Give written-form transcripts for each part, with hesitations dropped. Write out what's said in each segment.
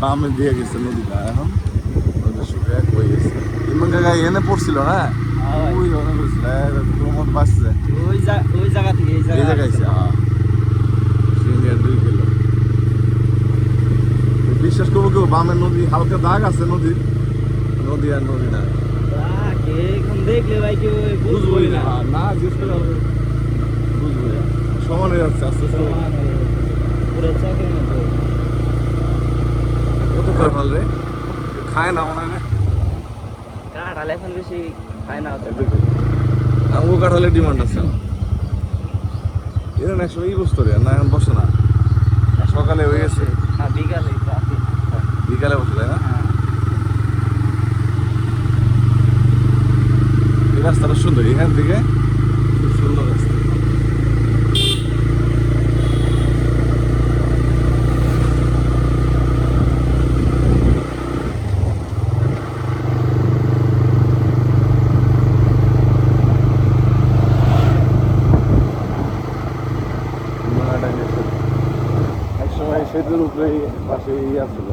বামে দিয়ে গেছে নদীটা এখন নদী শুকিয়ে হয়ে গেছে। ইমন জায়গায় এনে পড়ছিল না ওই অনেক পড়ছিল তোমার পাশে ওই জায়গা থেকে এই জায়গায় সিনিয়র 2 কিলো। বিশ্বাস করবো কেউ বামের নদী হালকা দাগ আছে নদীর নদী আর নদী না দেখলে ভাই কেউ বুঝবোই না না জিজ্ঞেস করে বুঝবোই না সমান হয়ে যাচ্ছে আস্তে আস্তে। কত করে ফেল রে খায় না মনে হয় কাঁঠাল এখন বেশি খায় না আমগো কাঁঠালের ডিমান্ড আছে এরকম একসময় ই বসতো রে না এখন বসে না সকালে হয়ে গেছে বিকালে বসে তাই না। এই রাস্তাটা সুন্দর এখান থেকে খুব সুন্দর রাস্তা। একসময় সেতুর উপরে পাশে ইয়ে ছিল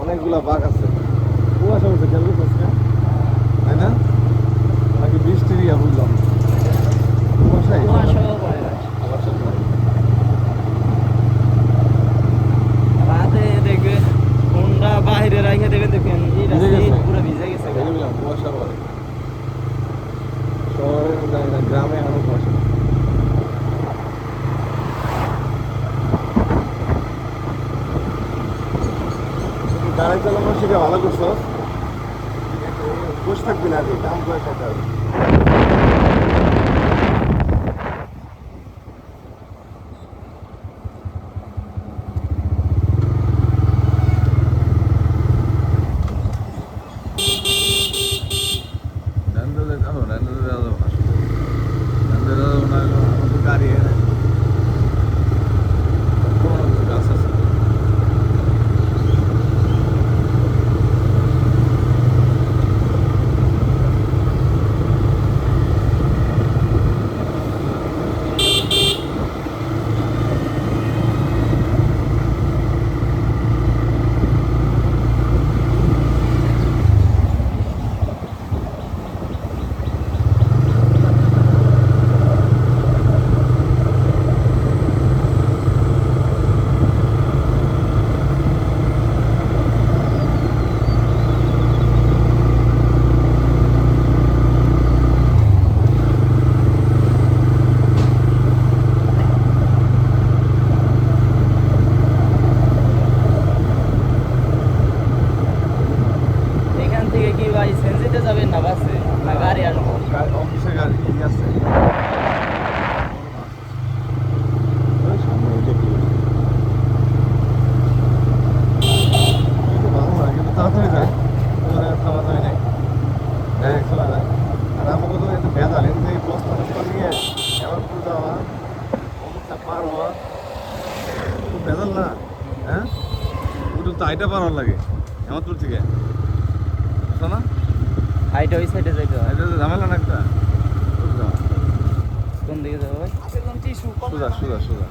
অনেকগুলা বাঘ আছে কুয়াশা হচ্ছে খেয়াল করছিস তাই না নাকি বৃষ্টির ইয়া বুঝলাম কুয়াশাই রাতে দেখবে কোনটা বাইরে রাখে দেবে দেখবেন পুরো ভিজে গেছে কুয়াশা পরে শহরে গ্রামে এখনো কুয়াশা। গাড়ি চালানো শিখে ভালো করছো বসে থাকবি না কাম করে খাইতে হবে। গাড়ি গাছ আছে যাবেন না বাসে না গাড়ি আসবো অফিসে গাড়ি আছে তাড়াতাড়ি যায় খাওয়া দাওয়া নেই চলে যায় আর আমাকে তো একটু ভেজাল এর থেকে বস্তা বস্তা নিয়ে এবার পুরো যাওয়া অবস্থা পার হওয়া খুব ভেজাল না হ্যাঁ ওটা তো আইটা পার হওয়ার লাগে হেমতপুর থেকে বুঝছো না হাইটা ওই সাইডে যাইতে হয় এটা তো ঝামেলা না একটা কোন দিকে যাবো ভাই সোজা সোজা সোজা